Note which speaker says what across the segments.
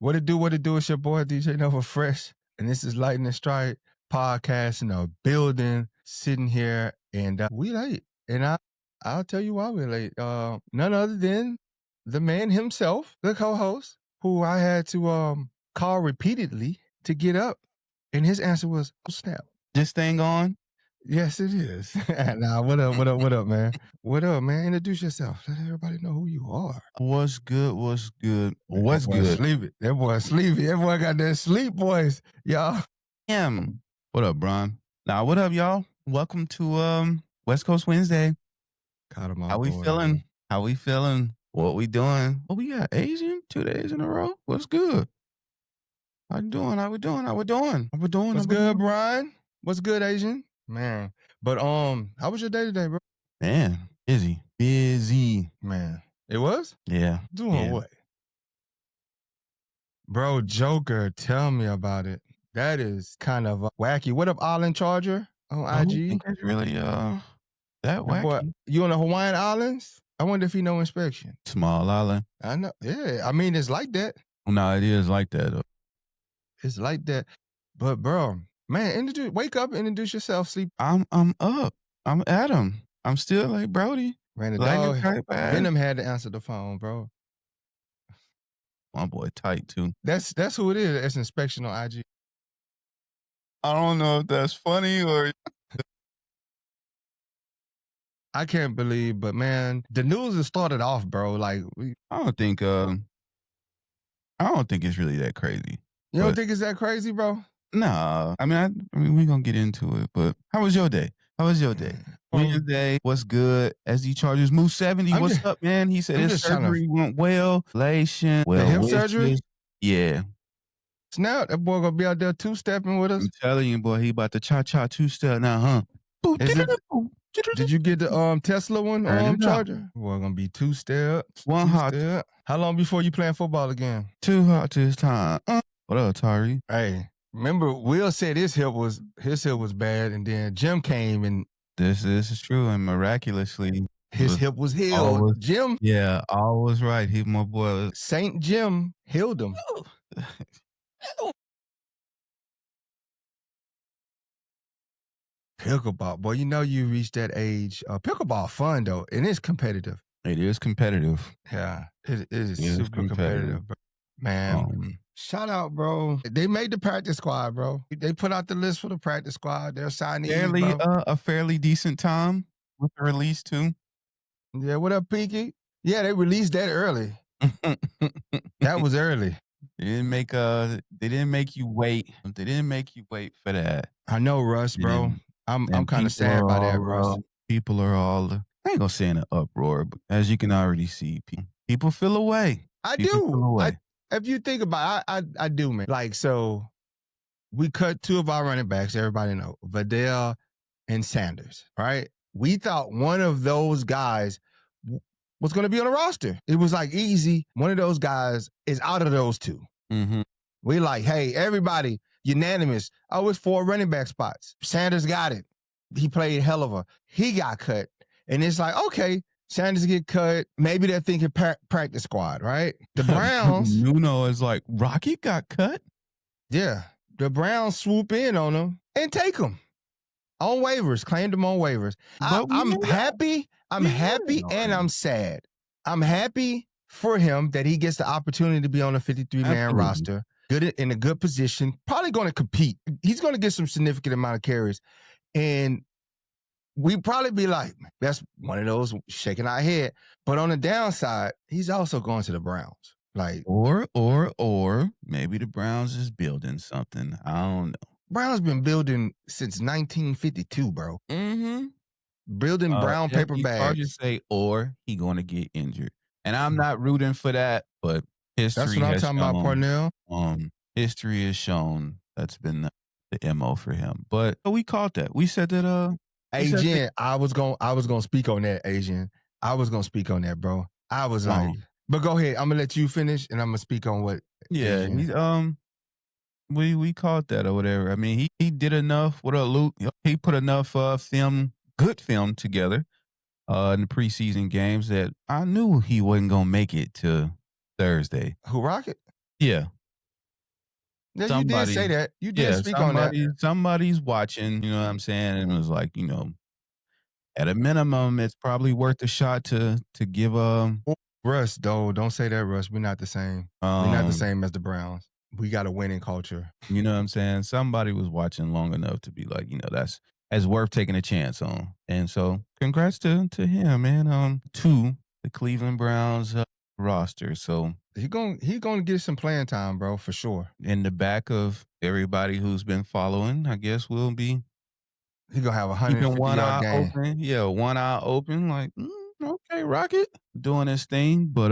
Speaker 1: What it do? What it do? It's your boy DJ Nova Fresh, and this is Lightning Strike podcast in a building, sitting here, and we late, and I'll tell you why we're late. None other than the man himself, the co-host, who I had to call repeatedly to get up, and his answer was, "Oh, snap."
Speaker 2: This thing on?
Speaker 1: Yes, it is. Nah, what up, what up, what up, man? What up, man? Introduce yourself. Let everybody know who you are.
Speaker 2: What's good? What's good? What's
Speaker 1: That boy
Speaker 2: good?
Speaker 1: sleepy. That boy sleepy. That boy got that sleep voice, y'all.
Speaker 2: What up, Bron? Nah, what up, y'all? Welcome to West Coast Wednesday.
Speaker 1: Caught him off
Speaker 2: How we
Speaker 1: guard,
Speaker 2: feeling?
Speaker 1: man.
Speaker 2: How we feeling? What we doing? Oh, we got Asian 2 days in a row. What's good? How you doing? How we doing? How we doing? How we doing?
Speaker 1: What's good, Brian? What's good, Asian? Man. But how was your day today, bro?
Speaker 2: Man, busy.
Speaker 1: Man. It was?
Speaker 2: Yeah.
Speaker 1: Doing what? Bro, Joker, tell me about it. That is kind of wacky. What up, Island Charger on
Speaker 2: I don't
Speaker 1: IG?
Speaker 2: think it's really that
Speaker 1: That boy,
Speaker 2: wacky.
Speaker 1: you on the Hawaiian Islands? I wonder if he know inspection.
Speaker 2: Small island.
Speaker 1: I know. Yeah, I mean, it's like that.
Speaker 2: No, it is like that though.
Speaker 1: It's like that. But bro, man, wake up, introduce yourself, sleep.
Speaker 2: I'm up. I'm Adam. I'm still like Brodie.
Speaker 1: Man, the
Speaker 2: Lightning
Speaker 1: dog
Speaker 2: Strike back.
Speaker 1: Venom had to answer the phone, bro.
Speaker 2: My boy tight too.
Speaker 1: That's who it is. That's inspection on IG.
Speaker 2: I don't know if that's funny or
Speaker 1: I can't believe, but man, the news has started off, bro. Like
Speaker 2: I don't think it's really that crazy.
Speaker 1: You don't think it's that crazy, bro?
Speaker 2: Nah. I mean we're gonna get into it, but how was your day? How was your day? Wednesday, what's good? SD Chargers move 70. What's up, man? He said his surgery went well. Relation.
Speaker 1: The hip surgery?
Speaker 2: Yeah.
Speaker 1: Snap, that boy gonna be out there two-stepping with us.
Speaker 2: I'm telling you, boy, he about to cha-cha two-step now, huh?
Speaker 1: Did you get the Tesla one charger? Boy, gonna be two-step.
Speaker 2: One hot.
Speaker 1: How long before you playing football again?
Speaker 2: Too hot this time. What up, Tari?
Speaker 1: Hey, remember Will said his hip was bad, and then Jim came and
Speaker 2: this is true, and miraculously
Speaker 1: his hip was healed. Jim,
Speaker 2: yeah, all was right. He, my boy,
Speaker 1: Saint Jim healed him. Pickleball, boy, you know you reached that age. Pickleball fun though, and it's competitive.
Speaker 2: It is competitive.
Speaker 1: Yeah, it is super competitive, bro. Man. Shout out, bro. They made the practice squad, bro. They put out the list for the practice squad. They're signing
Speaker 2: a fairly decent time with the release too.
Speaker 1: Yeah, what up, Pinky? Yeah, they released that early. That was early.
Speaker 2: They didn't make you wait. They didn't make you wait for that.
Speaker 1: I know, Russ, bro. I'm kind of sad by that, Russ.
Speaker 2: People are all, I ain't gonna say in an uproar, but as you can already see, people feel away.
Speaker 1: I do. If you think about it, I do, man. Like, so we cut two of our running backs, everybody know, Vidal and Sanders, right? We thought one of those guys was going to be on the roster. It was like easy. One of those guys is out of those two.
Speaker 2: Mm-hmm.
Speaker 1: We like, hey, everybody, unanimous. Oh, it's 4 running back spots. Sanders got it. He played hell of a. He got cut. And it's like, okay, Sanders get cut. Maybe they're thinking practice squad, right? The Browns.
Speaker 2: Nuno is like, Rocket got cut?
Speaker 1: Yeah. The Browns swoop in on him and take him on waivers, claimed him on waivers. I'm happy. I'm happy and I'm sad. I'm happy for him that he gets the opportunity to be on a 53-man roster, in a good position, probably going to compete. He's going to get some significant amount of carries. And we probably be like, that's one of those shaking our head. But on the downside, he's also going to the Browns. Like,
Speaker 2: or maybe the Browns is building something. I don't know.
Speaker 1: Browns been building since 1952, bro.
Speaker 2: Mm-hmm.
Speaker 1: Building brown paper bags.
Speaker 2: Just say, or he going to get injured. And I'm not rooting for that, but history.
Speaker 1: That's what I'm talking about, Parnell.
Speaker 2: History has shown that's been the MO for him. But we caught that. We said that.
Speaker 1: Asian, I was gonna speak on that, Asian. I was gonna speak on that, bro. I was like, but go ahead. I'm gonna let you finish, and I'm gonna speak on what.
Speaker 2: Yeah, we caught that or whatever. I mean, he did enough. What up, Luke? He put enough good film together in the preseason games that I knew he wasn't gonna make it to Thursday.
Speaker 1: Who, Rocket?
Speaker 2: Yeah.
Speaker 1: Yeah, you did say that. You did speak on that.
Speaker 2: Somebody's watching, you know what I'm saying? And it was like, at a minimum, it's probably worth a shot to give
Speaker 1: Russ, though, don't say that, Russ. We're not the same. We're not the same as the Browns. We got a winning culture.
Speaker 2: You know what I'm saying? Somebody was watching long enough to be like, that's worth taking a chance on. And so congrats to him, man, to the Cleveland Browns roster. So
Speaker 1: he gonna get some playing time, bro, for sure.
Speaker 2: In the back of everybody who's been following, I guess we'll be
Speaker 1: he gonna have 150-yard game.
Speaker 2: Open. Yeah, one eye open, like, okay, Rocket doing his thing. But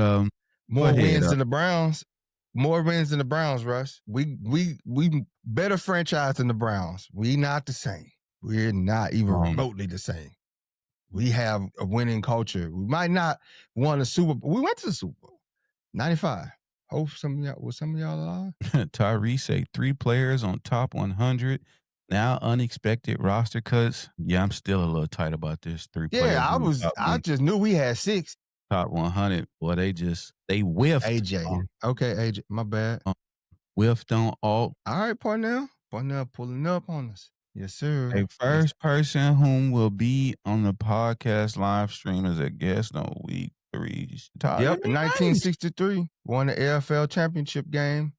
Speaker 1: more wins than the Browns. More wins than the Browns, Russ. We better franchise than the Browns. We not the same. We're not even remotely the same. We have a winning culture. We might not won a Super Bowl. We went to the Super Bowl. 95. Hope some of y'all alive.
Speaker 2: Tyree say 3 players on top 100. Now unexpected roster cuts. Yeah, I'm still a little tight about this. 3 players.
Speaker 1: Yeah, I just knew we had 6.
Speaker 2: Top 100. Boy, they whiffed.
Speaker 1: AJ. Okay, AJ. My bad.
Speaker 2: Whiffed on alt.
Speaker 1: All right, Parnell. Parnell pulling up on us. Yes, sir.
Speaker 2: A first person whom will be on the podcast live stream as a guest on week 3.
Speaker 1: Yep, in 1963, won the AFL championship game.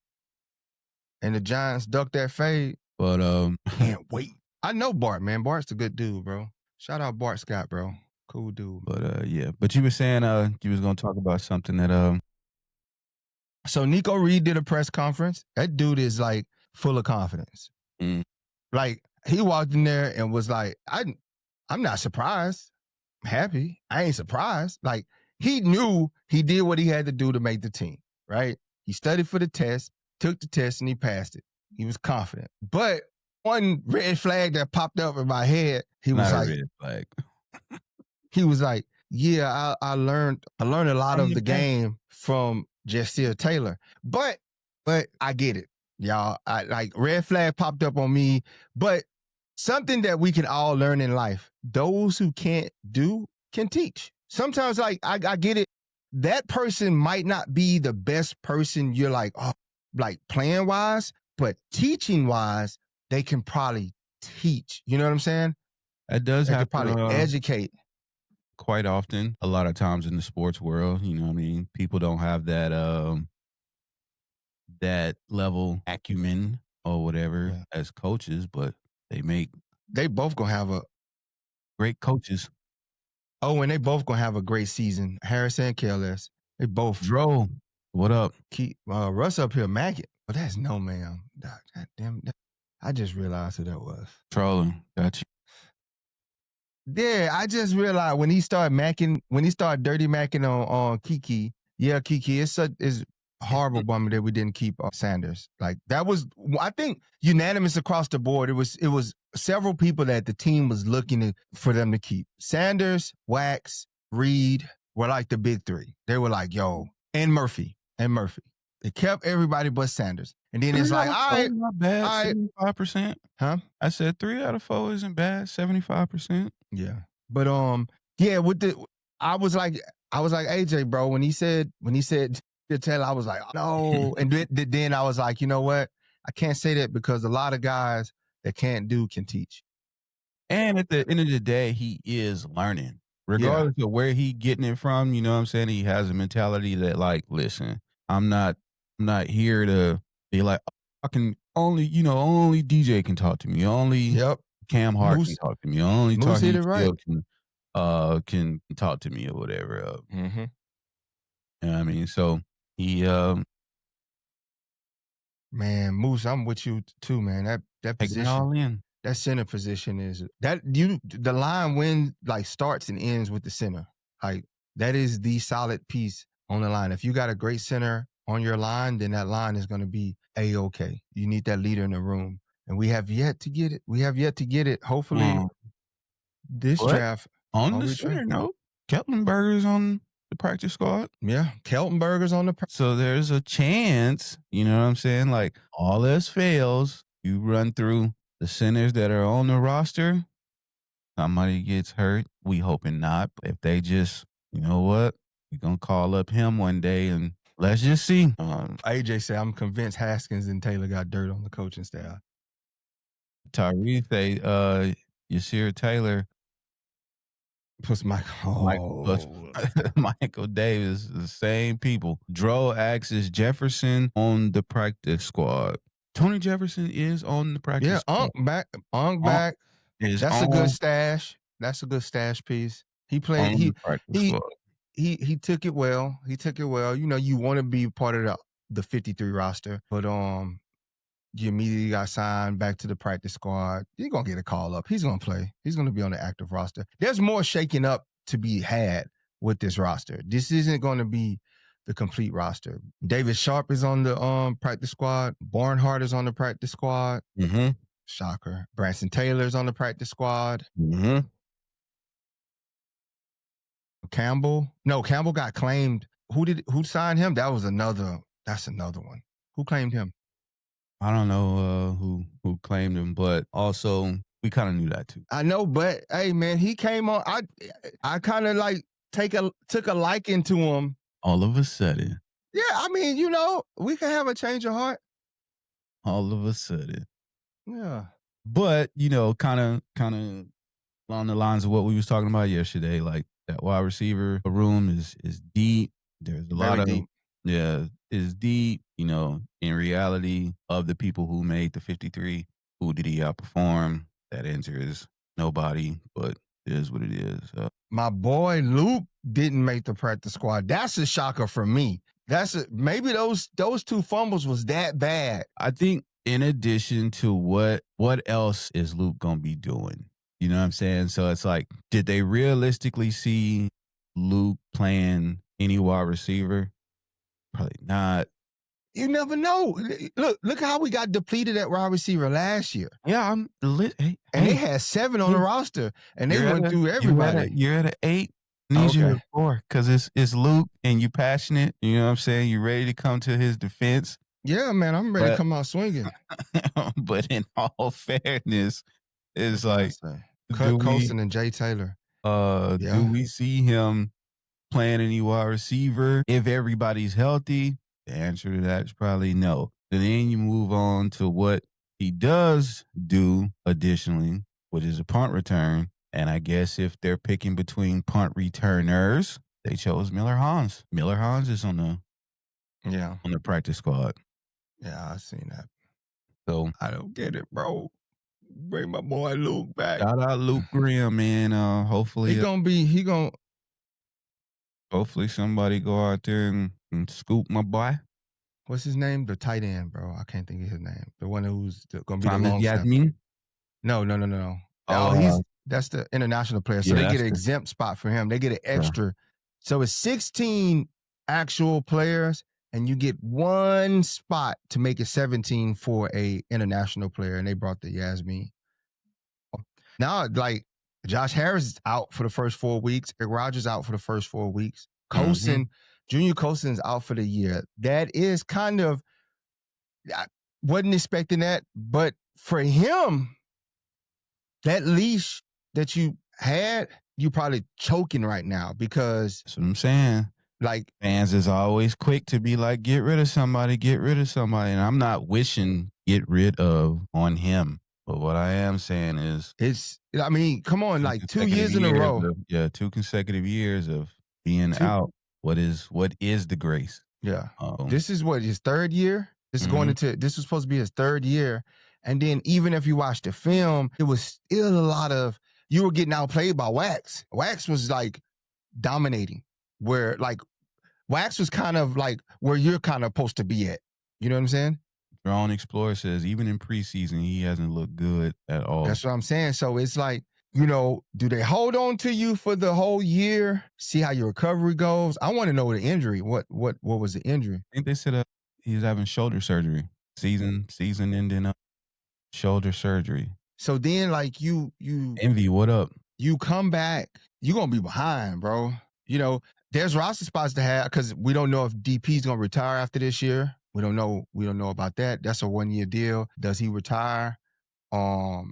Speaker 1: And the Giants ducked that fade.
Speaker 2: But
Speaker 1: can't wait. I know Bart, man. Bart's a good dude, bro. Shout out Bart Scott, bro. Cool dude.
Speaker 2: But yeah. But you were saying you was gonna talk about something that
Speaker 1: So Nico Reed did a press conference. That dude is like full of confidence. Like he walked in there and was like, I'm not surprised. I'm happy. I ain't surprised. Like he knew he did what he had to do to make the team, right? He studied for the test, took the test, and he passed it. He was confident. But one red flag that popped up in my head, he was
Speaker 2: not
Speaker 1: like,
Speaker 2: a red flag.
Speaker 1: He was like, yeah, I learned a lot of the game from Jasiah Taylor. But I get it, y'all. I like red flag popped up on me, but something that we can all learn in life. Those who can't do can teach. Sometimes like I get it. That person might not be the best person you're like, playing wise, but teaching wise, they can probably teach. You know what I'm saying?
Speaker 2: That does have to
Speaker 1: probably educate.
Speaker 2: Quite often, a lot of times in the sports world, you know what I mean? People don't have that that level acumen or whatever as coaches, but they
Speaker 1: both gonna have a
Speaker 2: great coaches.
Speaker 1: Oh, and they both gonna have a great season. Harris and KLS. They both.
Speaker 2: Dro, what up?
Speaker 1: Keep Russ up here macking. But that's no man. God damn. I just realized who that was.
Speaker 2: Trolling. Got you.
Speaker 1: Yeah, I just realized when he started dirty macking on Kiki. Yeah, Kiki, it's horrible bummer that we didn't keep Sanders. Like that was, I think, unanimous across the board. It was several people that the team was looking for them to keep. Sanders, Wax, Reed were like the big 3. They were like, yo, and Murphy. They kept everybody but Sanders. And then it's like, all right,
Speaker 2: not bad, 75%.
Speaker 1: Huh?
Speaker 2: I said 3 out of 4 isn't bad, 75%.
Speaker 1: Yeah. But yeah, I was like AJ, bro, when he said to tell, I was like, no. And then I was like, you know what? I can't say that because a lot of guys that can't do can teach.
Speaker 2: And at the end of the day, he is learning. Regardless of where he getting it from, you know what I'm saying? He has a mentality that like, listen, I'm not here to be like, I can only DJ can talk to me. Only Cam Hart can talk to me. Only Tarheem can talk to me or whatever. You know what I mean? So he
Speaker 1: man, Moose, I'm with you too, man. That position,
Speaker 2: all in.
Speaker 1: That center position is the line when like starts and ends with the center. Like that is the solid piece on the line. If you got a great center on your line, then that line is going to be A-okay. You need that leader in the room. And we have yet to get it. Hopefully this draft.
Speaker 2: On the center note, Keltenberger's on the practice squad.
Speaker 1: Yeah, Keltenberger's on the
Speaker 2: So there's a chance, you know what I'm saying? Like all else fails, you run through the centers that are on the roster, somebody gets hurt. We hoping not. But if they just, you know what? We're going to call up him one day and Let's just see.
Speaker 1: AJ said, I'm convinced Haskins and Taylor got dirt on the coaching staff.
Speaker 2: Tyree say, Yashir Taylor
Speaker 1: plus
Speaker 2: Michael Davis, the same people. Dro asks, is Jefferson on the practice squad? Tony Jefferson is on the practice squad.
Speaker 1: Unk back. That's a good stash. That's a good stash piece. He played. He took it well. He took it well. You know, you want to be part of the 53 roster, but you immediately got signed back to the practice squad. You're gonna get a call up. He's gonna play. He's gonna be on the active roster. There's more shaking up to be had with this roster. This isn't going to be the complete roster. David Sharp is on the practice squad. Barnhart is on the practice squad.
Speaker 2: Mm-hmm.
Speaker 1: Shocker. Branson Taylor's on the practice squad.
Speaker 2: Mm-hmm.
Speaker 1: Campbell got claimed. Who signed him? That's another one. Who claimed him?
Speaker 2: I don't know who claimed him, but also we kind of knew that too.
Speaker 1: I know, but hey man, he came on. I kind of like took a liking to him.
Speaker 2: All of a sudden.
Speaker 1: Yeah, I mean, you know, we can have a change of heart.
Speaker 2: All of a sudden.
Speaker 1: Yeah.
Speaker 2: But, you know, kind of along the lines of what we was talking about yesterday, like that wide receiver room is deep. There's a lot of deep. Yeah, is deep. You know, in reality, of the people who made the 53, who did he outperform? That answer is nobody, but it is what it is.
Speaker 1: My boy Luke didn't make the practice squad. That's a shocker for me. Maybe those two fumbles was that bad.
Speaker 2: I think in addition to what else is Luke gonna be doing? You know what I'm saying? So it's like, did they realistically see Luke playing any wide receiver? Probably not.
Speaker 1: You never know. Look how we got depleted at wide receiver last year.
Speaker 2: Yeah, I'm lit. Hey,
Speaker 1: they had 7 on the roster, and they went through everybody.
Speaker 2: You're at an 8. Need you at 4 because it's Luke, and you passionate. You know what I'm saying? You ready to come to his defense?
Speaker 1: Yeah, man, I'm ready to come out swinging.
Speaker 2: But in all fairness, it's like
Speaker 1: Cut Colson and Jay Taylor.
Speaker 2: Do we see him playing any wide receiver if everybody's healthy? The answer to that is probably no. And then you move on to what he does do additionally, which is a punt return. And I guess if they're picking between punt returners, they chose Miller Hans. Miller Hans is on the practice squad.
Speaker 1: Yeah, I've seen that.
Speaker 2: So
Speaker 1: I don't get it, bro. Bring my boy Luke back.
Speaker 2: Shout out Luke Graham, man. Hopefully hopefully somebody go out there and scoop my boy.
Speaker 1: What's his name? The tight end, bro. I can't think of his name. The one who's going to be the long
Speaker 2: Yasmin?
Speaker 1: No. That's the international player. So they get an exempt spot for him. They get an extra. Yeah. So it's 16 actual players, and you get 1 spot to make it 17 for a international player. And they brought the Yasmin. Now, like, Josh Harris is out for the first 4 weeks. Eric Rodgers out for the first 4 weeks. Colson, Junior Colson's out for the year. That is kind of, I wasn't expecting that, but for him, that leash that you had, you probably choking right now because
Speaker 2: that's what I'm saying.
Speaker 1: Like,
Speaker 2: fans is always quick to be like, get rid of somebody. And I'm not wishing get rid of on him. But what I am saying is,
Speaker 1: come on, like 2 years in a row.
Speaker 2: 2 consecutive years of being out. What is the grace?
Speaker 1: Yeah. This is his 3rd year. This was supposed to be his 3rd year. And then even if you watch the film, it was still a lot of, you were getting outplayed by Wax. Wax was like dominating, where like Wax was kind of like where you're kind of supposed to be at. You know what I'm saying?
Speaker 2: Drone Explorer says even in preseason, he hasn't looked good at all.
Speaker 1: That's what I'm saying. So it's like, you know, do they hold on to you for the whole year? See how your recovery goes? I want to know the injury. What was the injury?
Speaker 2: I think they said he's having shoulder surgery. Season ending up shoulder surgery.
Speaker 1: So then, like you
Speaker 2: Envy, what up?
Speaker 1: You come back, you're gonna be behind, bro. You know, there's roster spots to have because we don't know if DP's gonna retire after this year. We don't know about that. That's a 1-year deal. Does he retire? Does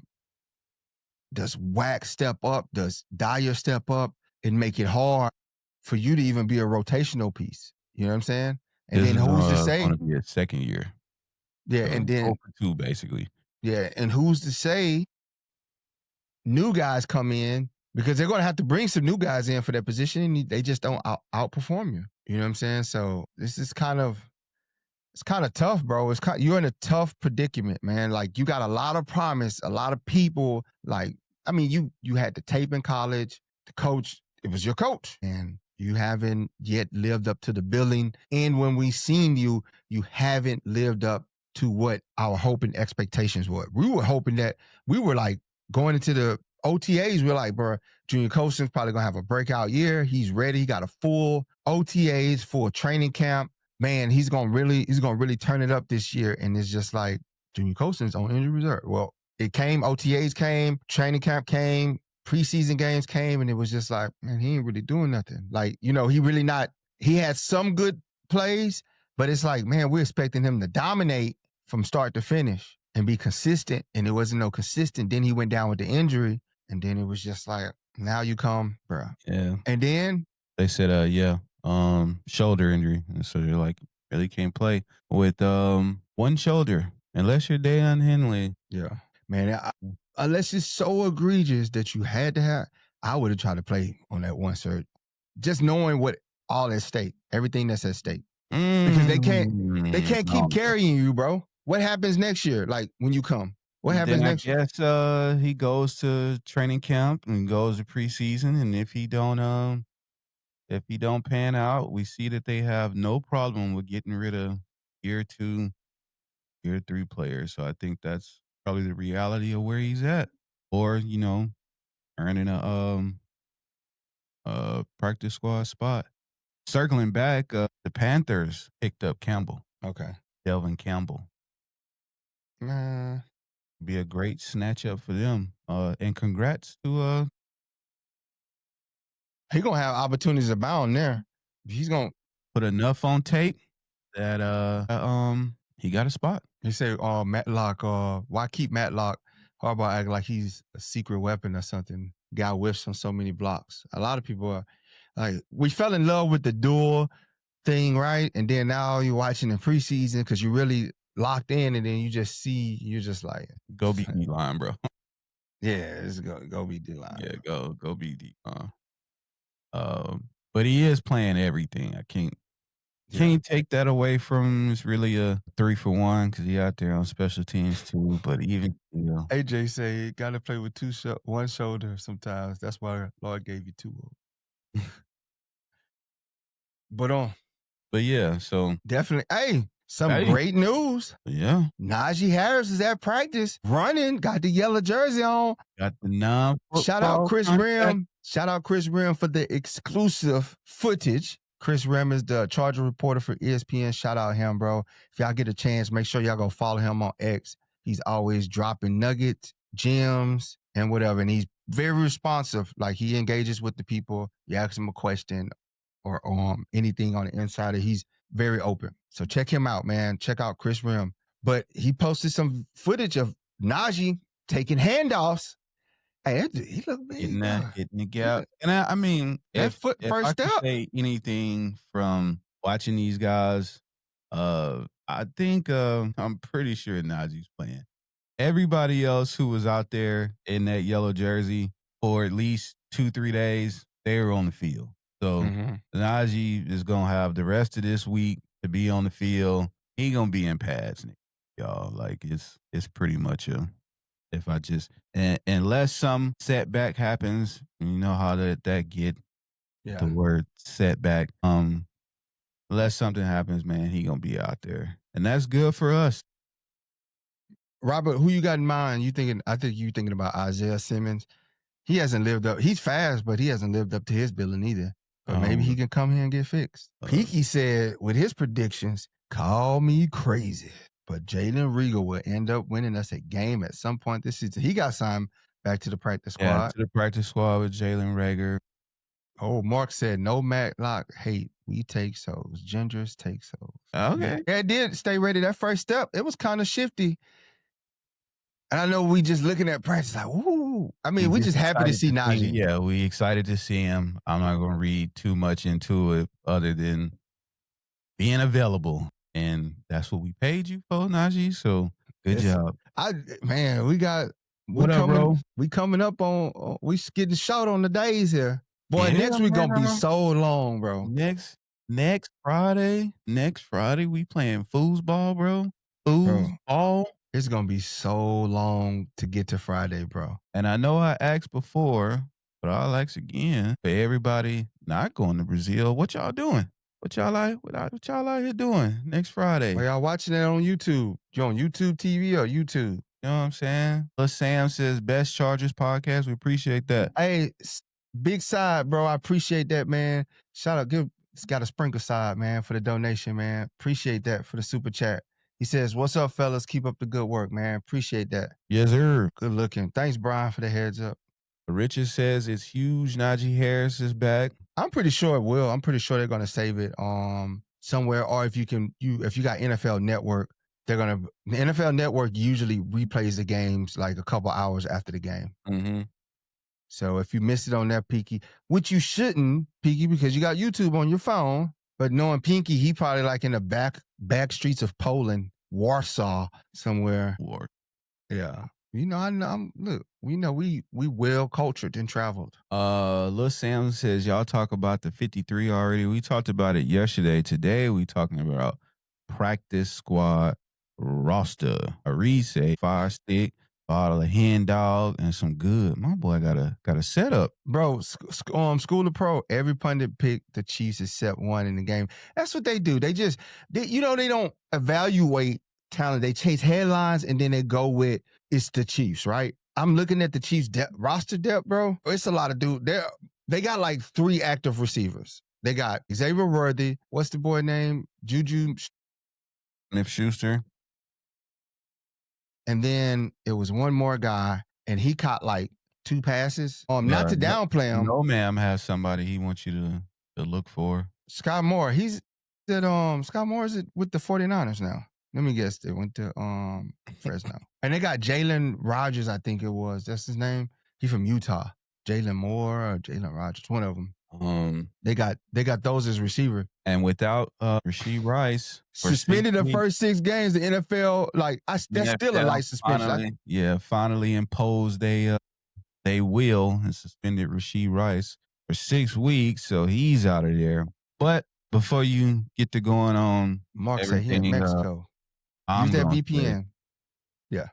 Speaker 1: Wax step up? Does Dyer step up and make it hard for you to even be a rotational piece? You know what I'm saying? And then who's to say
Speaker 2: gonna be his second year.
Speaker 1: Yeah,
Speaker 2: So
Speaker 1: and then
Speaker 2: 0 for 2 basically.
Speaker 1: Yeah, and who's to say new guys come in, because they're gonna have to bring some new guys in for that position, and they just don't outperform you. You know what I'm saying? So this is it's kind of tough, bro. You're in a tough predicament, man. Like, you got a lot of promise, a lot of people. Like, I mean, you had the tape in college, the coach, it was your coach, and you haven't yet lived up to the billing. And when we seen you, you haven't lived up to what our hope and expectations were. We were hoping that we were like going into the OTAs. We're like, bro, Junior Colson's probably gonna have a breakout year. He's ready. He got a full OTAs, full training camp. Man, he's gonna really turn it up this year. And it's just like, Junior Colson's on injury reserve. Well, it came, OTAs came, training camp came, preseason games came, and it was just like, man, he ain't really doing nothing. Like, he had some good plays, but it's like, man, we're expecting him to dominate from start to finish and be consistent, and it wasn't no consistent. Then he went down with the injury, and then it was just like, now you come, bro.
Speaker 2: Yeah.
Speaker 1: And then
Speaker 2: they said, shoulder injury. And so they're like, really can't play with one shoulder unless you're Deion Henley.
Speaker 1: Yeah. Man, unless it's so egregious that you had to have, I would have tried to play on that one surgery. Just knowing what all at stake, everything that's at stake. Because they can't keep carrying you, bro. What happens next year? Like, when you come? What happens next year?
Speaker 2: I guess he goes to training camp and goes to preseason, and if he don't pan out, we see that they have no problem with getting rid of year 2, year 3 players. So I think that's probably the reality of where he's at, or earning a practice squad spot. Circling back, the Panthers picked up Campbell.
Speaker 1: Okay,
Speaker 2: Delvin Campbell. Be a great snatch up for them. And congrats to
Speaker 1: he gonna have opportunities abound there. He's gonna
Speaker 2: put enough on tape that he got a spot.
Speaker 1: He said, Matlock, why keep Matlock? Harbaugh acting like he's a secret weapon or something. Guy whiffs on so many blocks. A lot of people are like, we fell in love with the duel thing, right? And then now you're watching the preseason because you're really locked in, and then you're just like,
Speaker 2: go be D-line, bro.
Speaker 1: Yeah, it's go be D-line.
Speaker 2: Yeah, go be D-line. But he is playing everything. I can't take that away from him. It's really a 3 for 1 because he out there on special teams too. But even
Speaker 1: AJ say you got to play with one shoulder sometimes. That's why Lord gave you 2 of them.
Speaker 2: But yeah, so
Speaker 1: definitely. Hey, great news.
Speaker 2: Yeah,
Speaker 1: Najee Harris is at practice, running, got the yellow jersey on.
Speaker 2: Got the non-football.
Speaker 1: Shout out Chris Rim. Shout out Chris Rim for the exclusive footage. Chris Rim is the Charger reporter for ESPN. Shout out him, bro. If y'all get a chance, make sure y'all go follow him on X. He's always dropping nuggets, gems, and whatever. And he's very responsive. Like, he engages with the people. You ask him a question or anything on the inside, he's very open. So check him out, man. Check out Chris Rim. But he posted some footage of Najee taking handoffs. Hey, he looked big.
Speaker 2: Hitting the gap. And I mean, if
Speaker 1: first
Speaker 2: I
Speaker 1: step.
Speaker 2: could say anything from watching these guys, I think I'm pretty sure Najee's playing. Everybody else who was out there in that yellow jersey for at least 2-3 days, they were on the field. So Najee is gonna have the rest of this week to be on the field. He gonna be in pads, y'all. Like, it's pretty much unless some setback happens, you know how that get the word setback. Unless something happens, man, he gonna be out there, and that's good for us.
Speaker 1: Robert, who you got in mind? I think you thinking about Isaiah Simmons. He hasn't lived up. He's fast, but he hasn't lived up to his billing either. But maybe he can come here and get fixed. Peaky said with his predictions, call me crazy, but Jalen Regal will end up winning us a game at some point this season. He got signed back to the practice squad.
Speaker 2: Yeah, to the practice squad with Jalen Reagor.
Speaker 1: Oh, Mark said, no Matlock hate. We take souls. Gingers take souls.
Speaker 2: Okay.
Speaker 1: Yeah, it did stay ready. That first step, it was kind of shifty. And I know we just looking at practice like, ooh. I mean, we just happy to see Najee.
Speaker 2: Yeah, we excited to see him. I'm not going to read too much into it other than being available. And that's what we paid you for, Najee. So good job.
Speaker 1: Man, we coming up on we getting short on the days here. Boy, next week gonna be so long, bro.
Speaker 2: Next Friday, we playing foosball, bro. Foosball.
Speaker 1: It's gonna be so long to get to Friday, bro.
Speaker 2: And I know I asked before, but I'll ask again for everybody not going to Brazil. What y'all doing? What y'all out here doing next Friday?
Speaker 1: Are y'all watching it on YouTube? You on YouTube TV or YouTube?
Speaker 2: You know what I'm saying? Lil Sam says best Chargers podcast. We appreciate that.
Speaker 1: Hey, big side, bro. I appreciate that, man. Shout out, it's got a sprinkle side, man, for the donation, man. Appreciate that for the super chat. He says, "What's up, fellas? Keep up the good work, man. Appreciate that."
Speaker 2: Yes, sir.
Speaker 1: Good looking. Thanks, Brian, for the heads up.
Speaker 2: Richard says it's huge. Najee Harris is back.
Speaker 1: I'm pretty sure it will. I'm pretty sure they're gonna save it somewhere, or if you got NFL Network, the NFL Network usually replays the games like a couple hours after the game.
Speaker 2: Mm-hmm.
Speaker 1: So if you missed it on that, Peaky, which you shouldn't, Peaky, because you got YouTube on your phone. But knowing Pinky, he probably like in the back streets of Poland, Warsaw, somewhere. Yeah. You know, we well cultured and traveled.
Speaker 2: Lil Sam says, y'all talk about the 53 already. We talked about it yesterday. Today we talking about practice squad roster. A reset, fire stick, bottle of hen dog, and some good. My boy got a setup.
Speaker 1: Bro, School of Pro, every pundit picked the Chiefs except one in the game. That's what they do. They don't evaluate talent. They chase headlines and then they go with it's the Chiefs, right? I'm looking at the Chiefs roster depth, bro. It's a lot of dude. They got like 3 active receivers. They got Xavier Worthy. What's the boy name? Juju
Speaker 2: Smith-Schuster.
Speaker 1: And then it was one more guy, and he caught like 2 passes. Not to downplay him.
Speaker 2: No, ma'am, has somebody he wants you to look for.
Speaker 1: Scott Moore. Scott Moore is with the 49ers now. Let me guess. They went to Fresno. And they got Jalen Rogers, I think it was. That's his name. He's from Utah. Jalen Moore or Jalen Rogers, one of them. They got those as receiver.
Speaker 2: And without Rashee Rice
Speaker 1: suspended the first 6 games, the NFL that's still a light suspension.
Speaker 2: Finally imposed they will and suspended Rashee Rice for 6 weeks, so he's out of there. But before you get to going on,
Speaker 1: Mark said he in Mexico. Use that VPN. Yeah.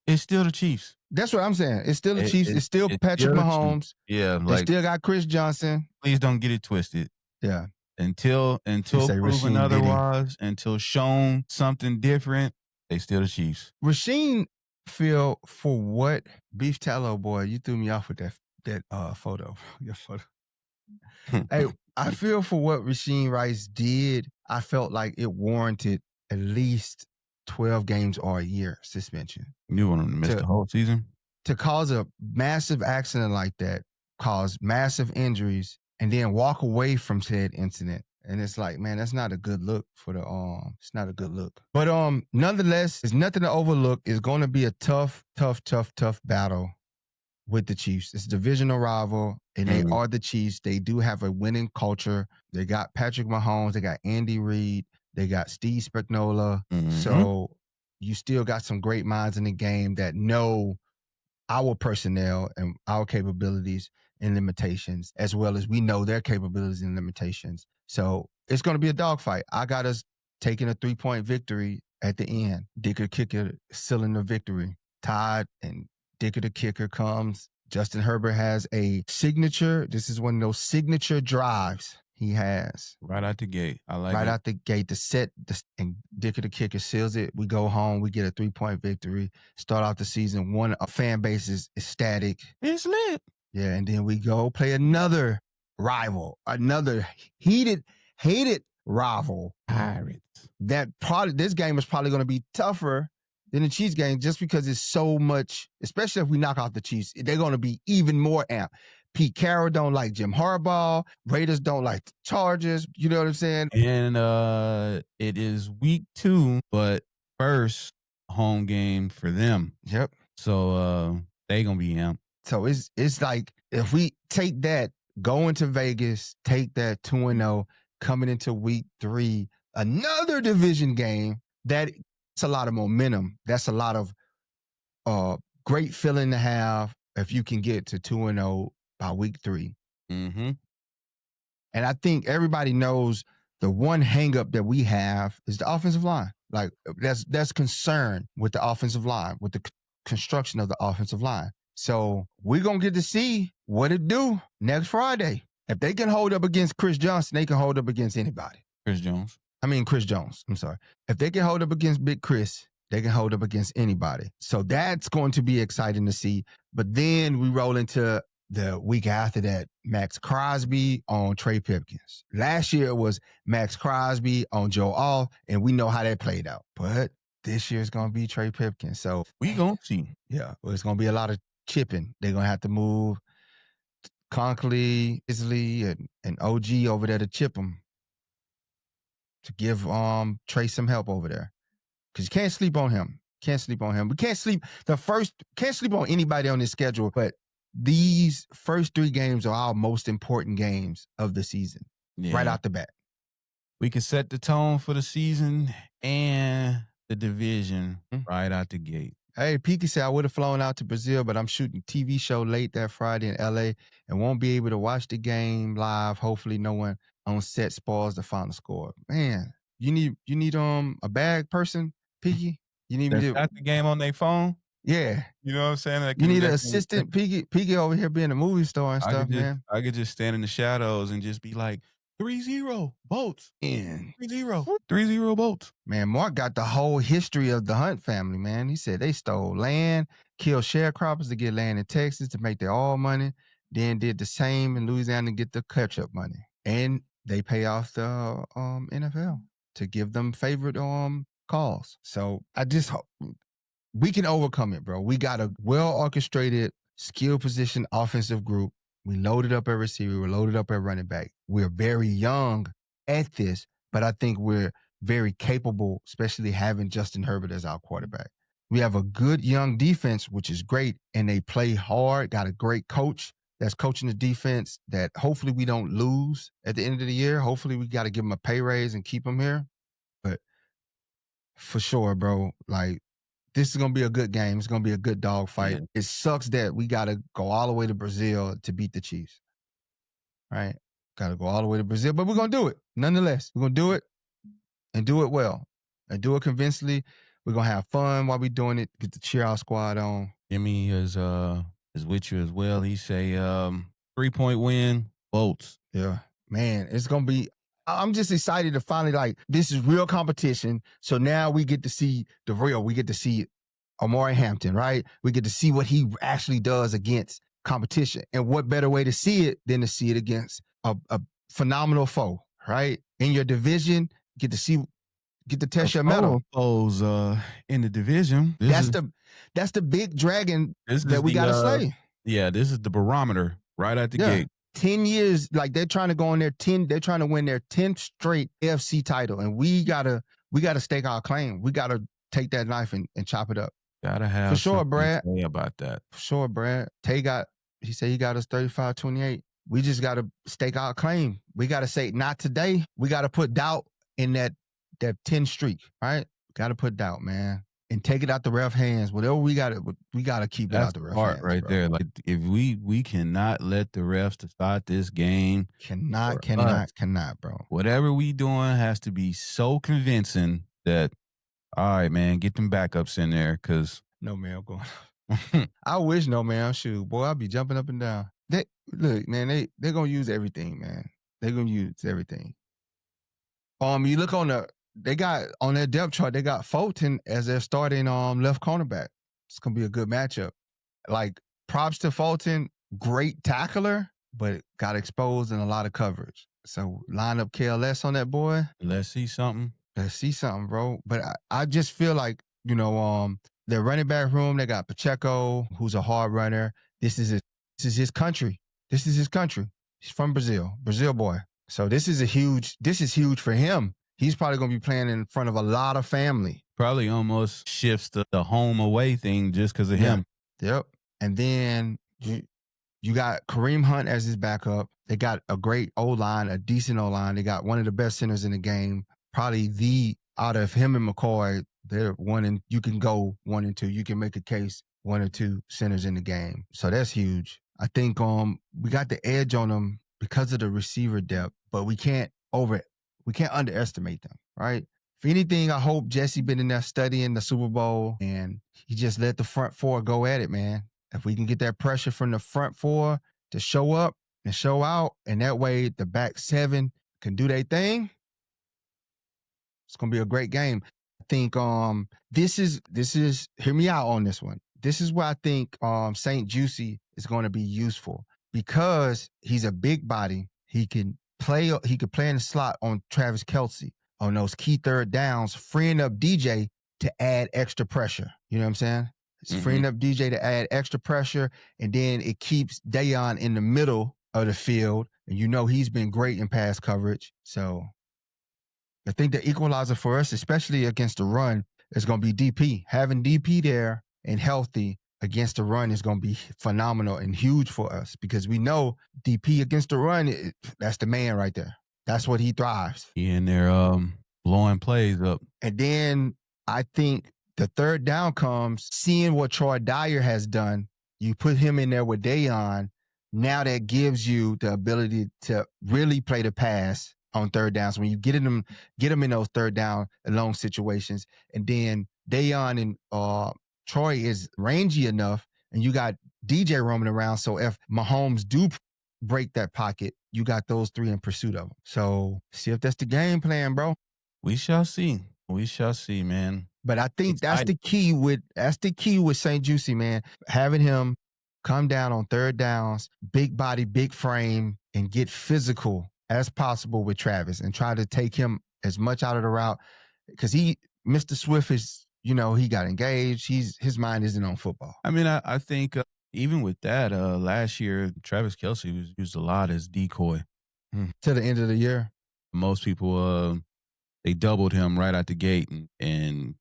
Speaker 2: It's still the Chiefs.
Speaker 1: That's what I'm saying. It's still the Chiefs. It's still Patrick Mahomes.
Speaker 2: Yeah.
Speaker 1: They still got Chris Johnson.
Speaker 2: Please don't get it twisted.
Speaker 1: Yeah.
Speaker 2: Until proven otherwise, until shown something different, they still the Chiefs.
Speaker 1: Rasheed feel for what? Beef Tallow boy, you threw me off with that photo. Your photo. Hey, I feel for what Rasheed Rice did. I felt like it warranted at least 12 games or a year suspension.
Speaker 2: You want him to miss the whole season?
Speaker 1: To cause a massive accident like that, cause massive injuries, and then walk away from said incident. And it's like, man, that's not a good look for the it's not a good look. But nonetheless, it's nothing to overlook. It's going to be a tough battle with the Chiefs. It's a divisional rival, and they are the Chiefs. They do have a winning culture. They got Patrick Mahomes. They got Andy Reid. They got Steve Spagnuolo. So you still got some great minds in the game that know our personnel and our capabilities and limitations, as well as we know their capabilities and limitations. So it's going to be a dogfight. I got us taking a 3-point victory at the end. Dicker kicker sealing the victory. Todd and Dicker the kicker comes. Justin Herbert has a signature. This is one of those signature drives he has.
Speaker 2: Right out the gate. I like it.
Speaker 1: Right out the gate. And Dicker the kicker seals it. We go home. We get a 3-point victory. Start out the season. A fan base is estatic.
Speaker 2: It's lit.
Speaker 1: Yeah, and then we go play another rival, another hated rival.
Speaker 2: Pirates.
Speaker 1: This game is probably going to be tougher than the Chiefs game just because it's so much, especially if we knock out the Chiefs, they're going to be even more amped. Pete Carroll don't like Jim Harbaugh. Raiders don't like the Chargers. You know what I'm saying?
Speaker 2: And it is week 2, but first home game for them.
Speaker 1: Yep.
Speaker 2: So they going to be amped.
Speaker 1: So it's like if we take that, go into Vegas, take that 2-0, coming into week 3 another division game that's a lot of momentum. That's a lot of great feeling to have if you can get to 2-0 by week 3.
Speaker 2: Mm-hmm.
Speaker 1: And I think everybody knows the one hangup that we have is the offensive line. Like that's concern with the offensive line, with the construction of the offensive line. So we're going to get to see what it do next Friday. If they can hold up against Chris Johnson, they can hold up against anybody.
Speaker 2: Chris Jones.
Speaker 1: I'm sorry. If they can hold up against Big Chris, they can hold up against anybody. So that's going to be exciting to see. But then we roll into the week after that, Max Crosby on Trey Pipkins. Last year it was Max Crosby on Joe All, and we know how that played out. But this year it's going to be Trey Pipkins. So
Speaker 2: we going to see.
Speaker 1: Yeah, well, it's going to be a lot of chipping. They're going to have to move Conkley, Isley, and OG over there to chip them, to give Trey some help over there. Because you can't sleep on him. We can't sleep on anybody on this schedule, but these first 3 games are our most important games of the season, right out the bat.
Speaker 2: We can set the tone for the season and the division right out the gate.
Speaker 1: Hey, Peaky said I would have flown out to Brazil, but I'm shooting a TV show late that Friday in LA and won't be able to watch the game live. Hopefully no one on set spoils the final score. Man, you need a bag person, Peaky? You need me to
Speaker 2: got the game on their phone?
Speaker 1: Yeah.
Speaker 2: You know what I'm saying? Like,
Speaker 1: you need an assistant, Peaky over here being a movie star and stuff, man.
Speaker 2: I could just stand in the shadows and just be like, 3-0 Bolts. 3-0 Bolts.
Speaker 1: Man, Mark got the whole history of the Hunt family, man. He said they stole land, killed sharecroppers to get land in Texas to make their all money, then did the same in Louisiana to get the catch-up money. And they pay off the NFL to give them favorite calls. So I just hope we can overcome it, bro. We got a well-orchestrated, skill position offensive group. We loaded up at receiver. We're loaded up at running back. We're very young at this, but I think we're very capable, especially having Justin Herbert as our quarterback. We have a good young defense, which is great, and they play hard, got a great coach that's coaching the defense that hopefully we don't lose at the end of the year. Hopefully we got to give them a pay raise and keep them here. But for sure, bro, like, this is going to be a good game. It's going to be a good dog fight. Yeah. It sucks that we got to go all the way to Brazil to beat the Chiefs. Right? Got to go all the way to Brazil, but we're going to do it. Nonetheless, we're going to do it and do it well and do it convincingly. We're going to have fun while we're doing it. Get the cheer out squad on.
Speaker 2: Jimmy is with you as well. He say 3-point win, Bolts.
Speaker 1: Yeah. Man, it's going to be, I'm just excited to finally, like, this is real competition. So now we get to see the real. We get to see Omari Hampton, right? We get to see what he actually does against competition. And what better way to see it than to see it against a phenomenal foe, right? In your division, get to test your mettle.
Speaker 2: Foes in the division.
Speaker 1: That's the big dragon that we got to slay.
Speaker 2: Yeah, this is the barometer right at the gate.
Speaker 1: 10 years, like they're trying to go on they're trying to win their 10th straight AFC title. And we gotta stake our claim. We gotta take that knife and chop it up.
Speaker 2: Gotta have
Speaker 1: for sure, Brad.
Speaker 2: To say about that.
Speaker 1: For sure, Brad. He said he got us 35-28. We just gotta stake our claim. We gotta say, not today. We gotta put doubt in that 10 streak, right? Gotta put doubt, man. And take it out the ref hands. Whatever we gotta keep it out the ref hands.
Speaker 2: Right, bro. There. Like, if we cannot let the refs decide this game.
Speaker 1: Cannot, bro.
Speaker 2: Whatever we doing has to be so convincing that, all right, man, get them backups in there, because
Speaker 1: no man going. I wish no man. Shoot, boy, I'll be jumping up and down. Look, man, they're gonna use everything, man. They're gonna use everything. You look on they got on their depth chart, they got Fulton as their starting left cornerback. It's gonna be a good matchup. Like, props to Fulton, great tackler, but got exposed in a lot of coverage. So line up KLS on that boy.
Speaker 2: Let's see something.
Speaker 1: Bro. But I just feel like, their running back room, they got Pacheco, who's a hard runner. This is his country. He's from Brazil boy. So this is huge for him. He's probably going to be playing in front of a lot of family.
Speaker 2: Probably almost shifts the home away thing just because of him.
Speaker 1: Yep. And then you got Kareem Hunt as his backup. They got a great O-line, a decent O-line. They got one of the best centers in the game. probably out of him and McCoy, they're one and you can go 1 and 2. You can make a case 1 or 2 centers in the game. So that's huge. I think we got the edge on them because of the receiver depth, but we can't underestimate them, right? If anything, I hope Jesse been in there studying the Super Bowl and he just let the front four go at it, man. If we can get that pressure from the front four to show up and show out, and that way the back seven can do their thing, it's gonna be a great game. I think this is hear me out on this one. This is where I think St. Juicy is going to be useful because he's a big body. He could play in the slot on Travis Kelce on those key third downs, freeing up DJ to add extra pressure. You know what I'm saying? It's freeing up DJ to add extra pressure, and then it keeps Dayon in the middle of the field. And you know he's been great in pass coverage. So I think the equalizer for us, especially against the run, is going to be DP. Having DP there and healthy against the run is going to be phenomenal and huge for us because we know DP against the run, that's the man right there. That's what he thrives.
Speaker 2: He in there blowing plays up.
Speaker 1: And then I think the third down comes seeing what Troy Dyer has done. You put him in there with Dayon. Now that gives you the ability to really play the pass on third downs when you get them in those third down and long situations. And then Dayon and Troy is rangy enough, and you got DJ roaming around. So if Mahomes do break that pocket, you got those three in pursuit of him. So see if that's the game plan, bro.
Speaker 2: We shall see. We shall see, man.
Speaker 1: But I think that's the key with St. Juicy, man. Having him come down on third downs, big body, big frame, and get physical as possible with Travis and try to take him as much out of the route because Mr. Swift is, he got engaged. His mind isn't on football.
Speaker 2: I mean, I think even with that, last year, Travis Kelce was used a lot as decoy.
Speaker 1: To the end of the year.
Speaker 2: Most people, they doubled him right out the gate and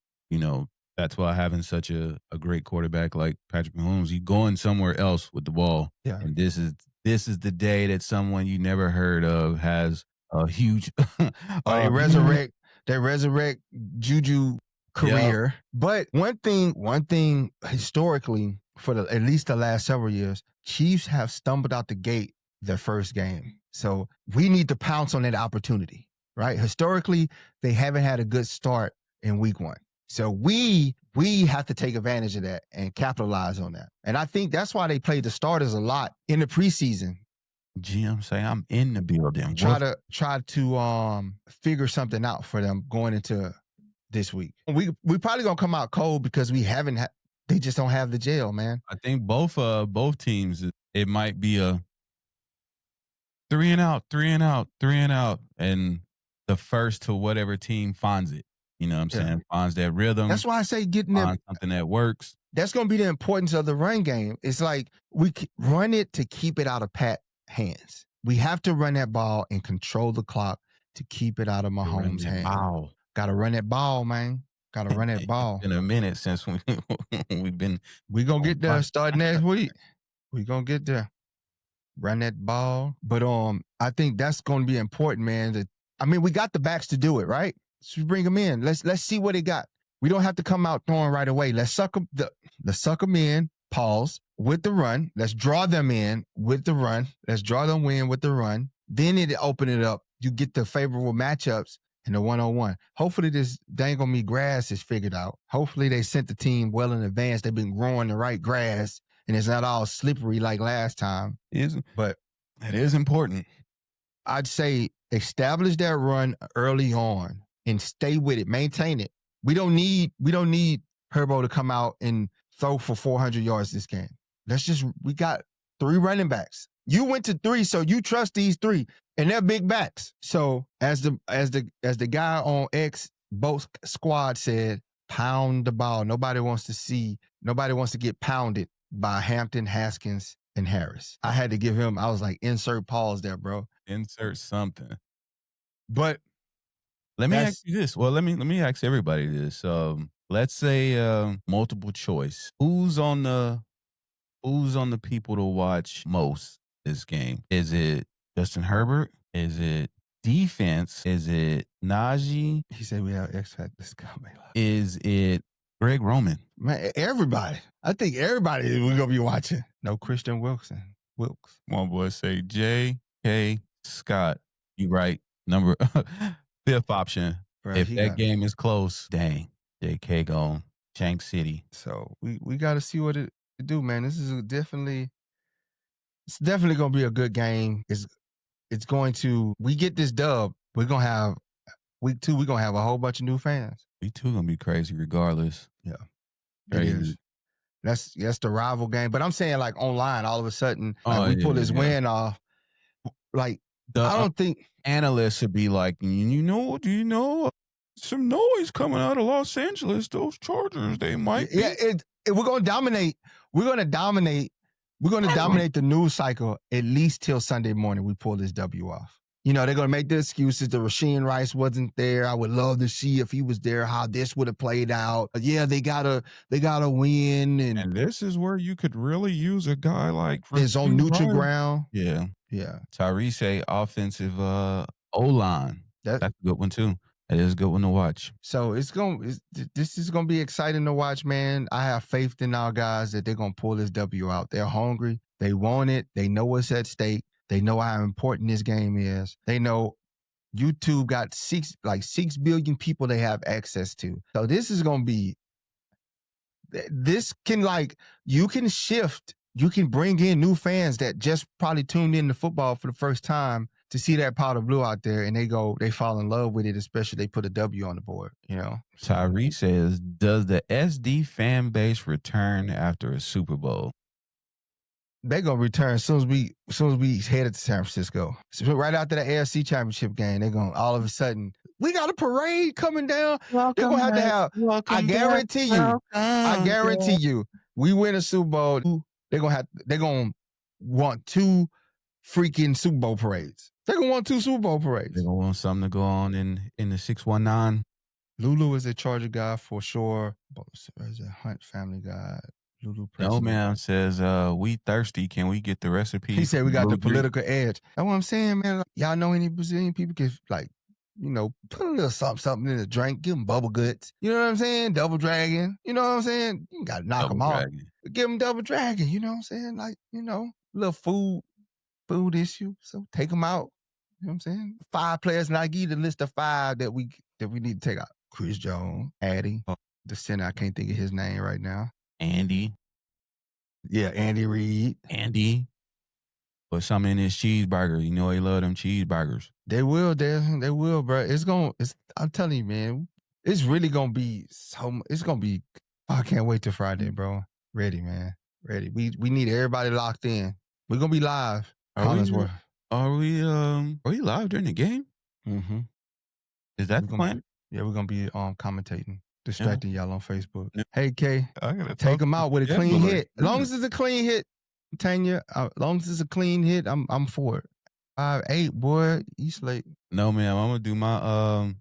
Speaker 2: that's why having such a great quarterback like Patrick Mahomes, he's going somewhere else with the ball.
Speaker 1: Yeah.
Speaker 2: And this is the day that someone you never heard of has a huge
Speaker 1: they resurrect Juju career. Yeah. But one thing historically for at least the last several years, Chiefs have stumbled out the gate their first game. So we need to pounce on that opportunity, right? Historically, they haven't had a good start in week 1. So we have to take advantage of that and capitalize on that. And I think that's why they played the starters a lot in the preseason.
Speaker 2: GM say I'm in the building.
Speaker 1: Try to figure something out for them going into this week. We probably gonna come out cold because we haven't. They just don't have the gel, man.
Speaker 2: I think both teams. It might be a 3 and out, and the first to whatever team finds it. You know what I'm saying? Finds that rhythm.
Speaker 1: That's why I say getting
Speaker 2: something that works.
Speaker 1: That's going to be the importance of the run game. It's like we run it to keep it out of Pat's hands. We have to run that ball and control the clock to keep it out of Mahomes' hands. Got to run that ball, man. Got to run that ball.
Speaker 2: It's been a minute since we've been.
Speaker 1: We're going to get there starting next week. We're going to get there. Run that ball. But I think that's going to be important, man. We got the backs to do it, right? So bring them in. Let's see what they got. We don't have to come out throwing right away. Let's suck them in. Pause with the run. Let's draw them in with the run. Let's draw them in with the run. Then it open it up. You get the favorable matchups in the 1-on-1. Hopefully this dangle me grass is figured out. Hopefully they sent the team well in advance. They've been growing the right grass and it's not all slippery like last time.
Speaker 2: But it is important.
Speaker 1: I'd say establish that run early on. And stay with it, maintain it. We don't need Herbo to come out and throw for 400 yards this game. We got 3 running backs. You went to 3, so you trust these 3, and they're big backs. So as the guy on X, both squad said, pound the ball. Nobody wants to get pounded by Hampton, Haskins, and Harris. I had to give him. I was like, insert pause there, bro.
Speaker 2: Insert something.
Speaker 1: But.
Speaker 2: Let me ask you this. Well, let me ask everybody this. Let's say multiple choice. Who's on the people to watch most this game? Is it Justin Herbert? Is it defense, is it Najee?
Speaker 1: He said we have X Factors coming.
Speaker 2: Is it Greg Roman?
Speaker 1: Man, everybody. I think everybody we're gonna be watching. No Christian Wilkes.
Speaker 2: One boy say J.K. Scott. You right. Number fifth option. Bro, if that game is close, dang, J.K. gone. Shank City.
Speaker 1: So we got to see what it do, man. This is definitely gonna be a good game. It's going to. We get this dub. We're gonna have week 2. We're gonna have a whole bunch of new fans.
Speaker 2: Week 2 gonna be crazy regardless.
Speaker 1: Yeah,
Speaker 2: crazy.
Speaker 1: It is. That's the rival game. But I'm saying like online, all of a sudden, we pull this win off. Like I don't think
Speaker 2: analysts would be like, do you know some noise coming out of Los Angeles? Those Chargers, they might be.
Speaker 1: Yeah, we're gonna dominate. We're gonna dominate the news cycle at least till Sunday morning. We pull this W off. They're going to make the excuses. The Rasheed Rice wasn't there. I would love to see if he was there, how this would have played out. Yeah, they gotta win.
Speaker 2: And this is where you could really use a guy like
Speaker 1: is on neutral ground.
Speaker 2: Yeah.
Speaker 1: Yeah.
Speaker 2: Tyrese say offensive O-line. That's a good one too. That is a good one to watch.
Speaker 1: So this is going to be exciting to watch, man. I have faith in our guys that they're going to pull this W out. They're hungry. They want it. They know what's at stake. They know how important this game is. They know YouTube got 6 billion people they have access to. So this is going to be, you can shift, you can bring in new fans that just probably tuned into football for the first time to see that powder blue out there, and they fall in love with it, especially they put a W on the board,
Speaker 2: Tyree says, does the SD fan base return after a Super Bowl?
Speaker 1: They're gonna return as soon as we headed to San Francisco. So right after the AFC Championship game, they're gonna all of a sudden, we got a parade coming down. They're gonna have to have. I guarantee you, we win a Super Bowl. They're gonna want 2 freaking Super Bowl parades. They're gonna want 2 Super Bowl parades.
Speaker 2: They're gonna want something to go on in the 619.
Speaker 1: Lulu is a Charger guy for sure. Is a Hunt family guy.
Speaker 2: No man says, we thirsty. Can we get the recipe?
Speaker 1: He said we got the political edge. That's what I'm saying, man. Y'all know any Brazilian people can put a little something in the drink, give them bubble guts. You know what I'm saying? Double Dragon. You know what I'm saying? You got to knock them off. Give them Double Dragon. You know what I'm saying? Little food issue. So take them out. You know what I'm saying? 5 players, and I give you the list of 5 that we need to take out. Chris Jones, Addy, the center. I can't think of his name right now.
Speaker 2: Andy.
Speaker 1: Yeah, Andy Reid.
Speaker 2: Andy. Put something in his cheeseburger. He love them cheeseburgers.
Speaker 1: They will, bro. I'm telling you, man, it's really gonna be I can't wait till Friday, bro. Ready, man. Ready. We need everybody locked in. We're gonna be live.
Speaker 2: Are we live during the game?
Speaker 1: Mm-hmm.
Speaker 2: Is that the plan?
Speaker 1: Yeah, we're gonna be commentating. Distracting y'all on Facebook. Yeah. Hey, Kay, take them out with a clean hit. As long as it's a clean hit, Tanya, as long as it's a clean hit, I'm for it. 5-8, boy, you slate.
Speaker 2: No, man, I'm gonna do my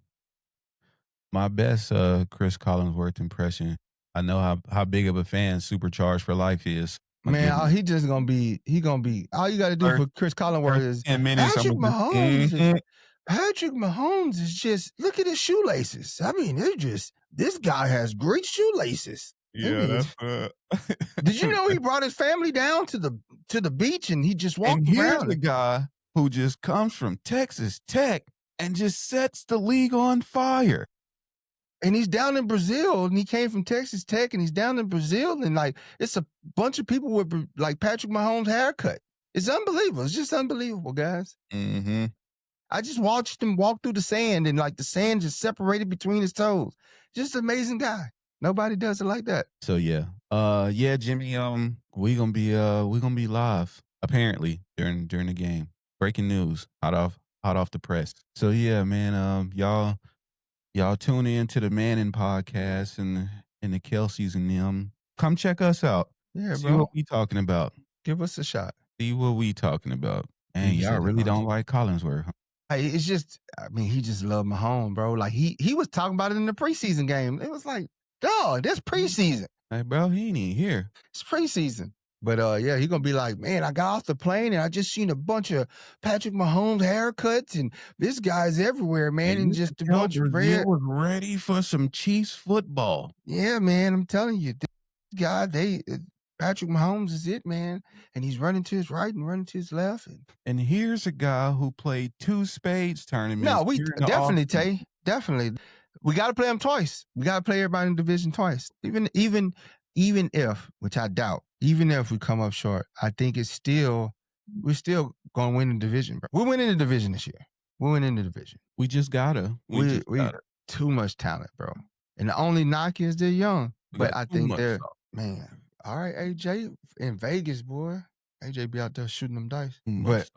Speaker 2: my best Chris Collinsworth impression. I know how big of a fan Supercharged for Life is.
Speaker 1: Man, he just gonna be. All you got to do for Chris Collinsworth is Patrick Mahomes. Patrick Mahomes is just, look at his shoelaces. I mean, this guy has great shoelaces.
Speaker 2: Yeah,
Speaker 1: did you know he brought his family down to the beach and he just walked around?
Speaker 2: Here's the guy who just comes from Texas Tech and just sets the league on fire.
Speaker 1: And he's down in Brazil, and he came from Texas Tech, and he's down in Brazil, and it's a bunch of people with Patrick Mahomes' haircut. It's unbelievable. It's just unbelievable, guys.
Speaker 2: Mm-hmm.
Speaker 1: I just watched him walk through the sand, and the sand just separated between his toes. Just an amazing guy. Nobody does it like that.
Speaker 2: So yeah, Jimmy, we gonna be live apparently during the game. Breaking news, hot off the press. So yeah, man, y'all tune in to the Manning podcast and the Kelseys and them. Come check us out.
Speaker 1: Yeah,
Speaker 2: see
Speaker 1: bro.
Speaker 2: What we talking about.
Speaker 1: Give us a shot.
Speaker 2: See what we talking about. And y'all really don't like Collinsworth, huh?
Speaker 1: It's just, he just loved Mahomes, bro. He was talking about it in the preseason game. It was like, dog, that's preseason.
Speaker 2: Hey, bro, he ain't even here.
Speaker 1: It's preseason. But yeah, he gonna be like, man, I got off the plane and I just seen a bunch of Patrick Mahomes haircuts and this guy's everywhere, man, and just a bunch of
Speaker 2: Brazil
Speaker 1: bread.
Speaker 2: was ready for some Chiefs football.
Speaker 1: Yeah, man, I'm telling you, this guy, Patrick Mahomes is it, man, and he's running to his right and running to his left.
Speaker 2: And here's a guy who played 2 spades tournaments.
Speaker 1: No, we
Speaker 2: during the
Speaker 1: definitely,
Speaker 2: offseason.
Speaker 1: Tay, definitely. We got to play him twice. We got to play everybody in the division twice. Even if, which I doubt, even if we come up short, I think we're still gonna win the division, bro. We're winning the division this year. We're winning the division.
Speaker 2: We just gotta.
Speaker 1: We too much talent, bro. And the only knock is they're young. But I think they're man. All right, AJ in Vegas, boy. AJ be out there shooting them dice. But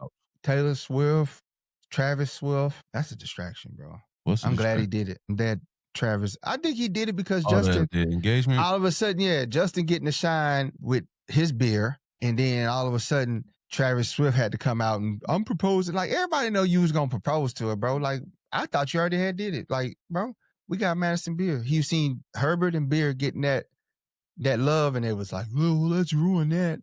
Speaker 1: Taylor Swift, Travis Swift, that's a distraction, bro. I'm glad he did it. That Travis, I think he did it because Justin,
Speaker 2: the engagement.
Speaker 1: all of a sudden, yeah, Justin getting to shine with his beer, and then all of a sudden, Travis Swift had to come out and I'm proposing. Like everybody know you was gonna propose to her, bro. Like I thought you already had did it. Like, bro, we got Madison Beer. You seen Herbert and Beer getting that love, and it was like, oh, let's ruin that.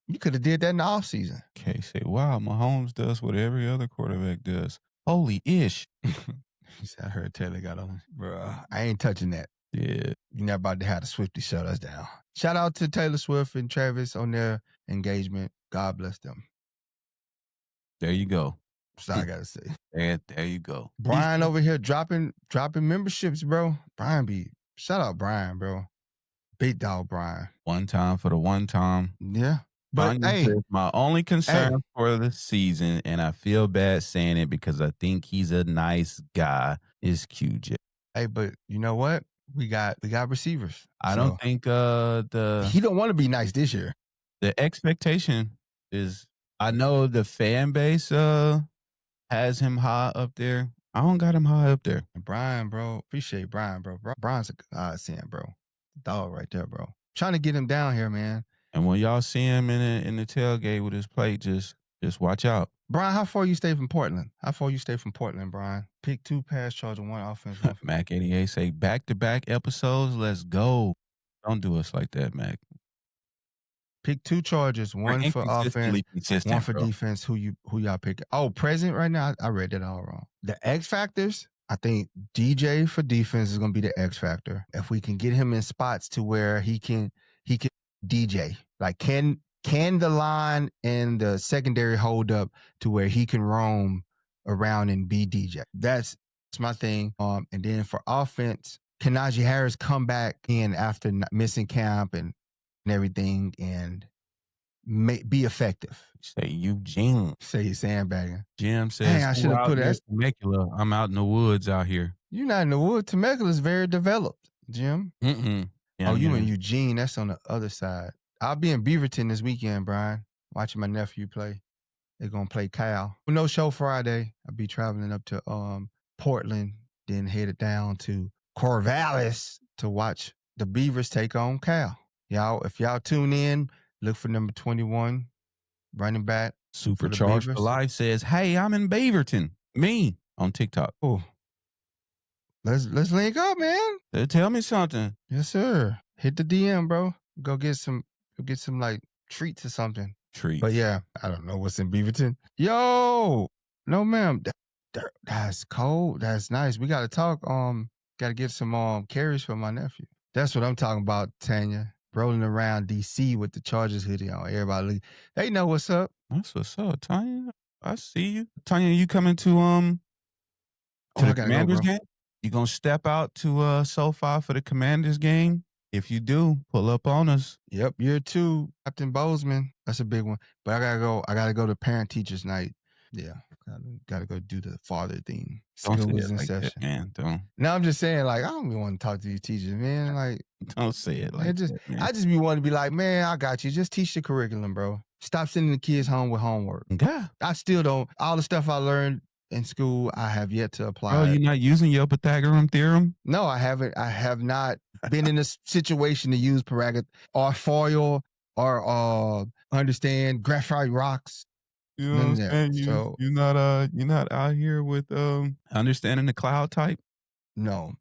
Speaker 1: You could have did that in the offseason.
Speaker 2: Okay, say, wow, Mahomes does what every other quarterback does. Holy ish.
Speaker 1: I heard Taylor got on. Bro, I ain't touching that.
Speaker 2: Yeah.
Speaker 1: You're not about to have the Swiftie shut us down. Shout out to Taylor Swift and Travis on their engagement. God bless them.
Speaker 2: There you go.
Speaker 1: That's all I gotta say.
Speaker 2: There you go.
Speaker 1: Brian over here dropping memberships, bro. Shout out Brian, bro. Big dog Brian.
Speaker 2: One time for the one time.
Speaker 1: Yeah. But hey,
Speaker 2: my only concern for the season, and I feel bad saying it because I think he's a nice guy, is QJ.
Speaker 1: Hey, but you know what? We got receivers.
Speaker 2: I don't think
Speaker 1: he don't want to be nice this year.
Speaker 2: The expectation is, I know the fan base has him high up there. I don't got him high up there.
Speaker 1: Brian, bro, appreciate Brian, bro. Brian's a godsend, bro. Dog right there, bro. Trying to get him down here, man.
Speaker 2: And when y'all see him in the tailgate with his plate, just watch out.
Speaker 1: Brian, how far you stay from Portland? Brian? Pick 2 pass charge and 1 offense.
Speaker 2: Mac 88 say back-to-back episodes. Let's go. Don't do us like that, Mac.
Speaker 1: Pick 2 charges, 1 for offense, 1 for defense. Who y'all pick? Oh, present right now? I read that all wrong. The X factors, I think DJ for defense is going to be the X factor. If we can get him in spots to where he can DJ, like can the line and the secondary hold up to where he can roam around and be DJ. That's my thing. And then for offense, can Najee Harris come back in after missing camp and everything and be effective?
Speaker 2: Say Eugene.
Speaker 1: Say he's sandbagging.
Speaker 2: Jim says,
Speaker 1: hey, I should have put that.
Speaker 2: Temecula. I'm out in the woods out here.
Speaker 1: You're not in the woods. Temecula is very developed, Jim.
Speaker 2: Yeah,
Speaker 1: you in Eugene. That's on the other side. I'll be in Beaverton this weekend, Brian, watching my nephew play. They're going to play Cal. No show Friday. I'll be traveling up to Portland, then headed down to Corvallis to watch the Beavers take on Cal. Y'all, if y'all tune in, look for number 21, running back.
Speaker 2: Supercharged for Life says, hey, I'm in Beaverton. Me on TikTok.
Speaker 1: Oh, let's link up, man.
Speaker 2: Tell me something.
Speaker 1: Yes, sir. Hit the DM, bro. Go get some like treats or something.
Speaker 2: Treats.
Speaker 1: But yeah, I don't know what's in Beaverton. Yo, no, ma'am. That's cold. That's nice. We got to talk. Got to get some carries for my nephew. That's what I'm talking about, Tanya. Rolling around DC with the Chargers hoodie on. Everybody, they know what's up.
Speaker 2: That's what's up, Tanya. I see you. Tanya, you coming to the Commanders game? You gonna step out to SoFi for the Commanders game? If you do, pull up on us.
Speaker 1: Yep, year 2, Captain Bozeman. That's a big one. But I gotta go to parent teachers night. Yeah, gotta go do the father thing.
Speaker 2: School is in session, man. Don't.
Speaker 1: No, I'm just saying, like, I don't even want to talk to these teachers, man. Like,
Speaker 2: don't say it like that, man.
Speaker 1: I just be wanting to be like, man, I got you. Just teach the curriculum, bro. Stop sending the kids home with homework.
Speaker 2: Yeah.
Speaker 1: I still don't. All the stuff I learned in school, I have yet to apply.
Speaker 2: Oh, you're not using your Pythagorean theorem?
Speaker 1: No, I haven't. I have not been in a situation to use Pythagorean or foil or understand graphite rocks.
Speaker 2: You know what I'm saying? You're not out here with understanding the cloud type?
Speaker 1: No.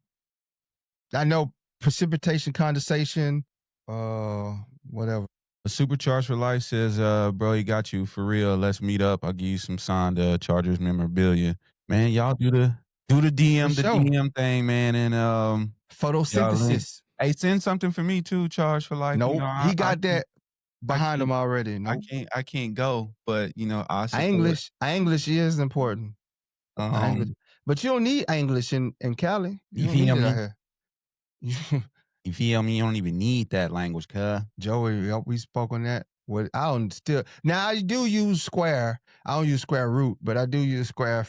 Speaker 1: I know precipitation, condensation, whatever.
Speaker 2: A Supercharged for Life says, bro, he got you for real. Let's meet up. I'll give you some signed Chargers memorabilia. Man, y'all do the DM thing, man, and y'all
Speaker 1: photosynthesis.
Speaker 2: hey, send something for me too, Charged for Life.
Speaker 1: Nope,
Speaker 2: You know,
Speaker 1: he got that behind him already. Nope.
Speaker 2: I can't go, but you know, I support.
Speaker 1: English is important. English. But you don't need English in Cali. You don't need it out here.
Speaker 2: You feel me? You don't even need that language, cuz.
Speaker 1: Joey, we spoke on that. What I don't still now I do use square. I don't use square root, but I do use square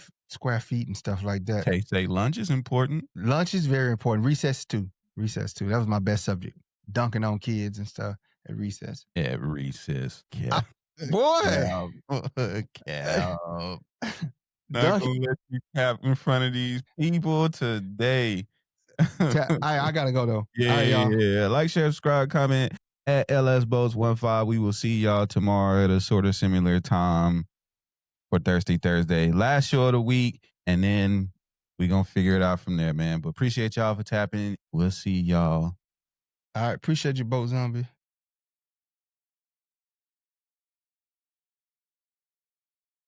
Speaker 1: feet and stuff like that.
Speaker 2: Okay, say lunch is important.
Speaker 1: Lunch is very important. Recess too. That was my best subject. Dunking on kids and stuff at recess.
Speaker 2: At recess. Yeah.
Speaker 1: Boy.
Speaker 2: Cal. Not gonna let you cap in front of these people today.
Speaker 1: I gotta go though.
Speaker 2: Yeah. Like, share, subscribe, comment at LSBoats15. We will see y'all tomorrow at a sort of similar time for Thirsty Thursday. Last show of the week, and then we gonna figure it out from there, man. But appreciate y'all for tapping. We'll see y'all.
Speaker 1: All right, appreciate you, Boat Zombie.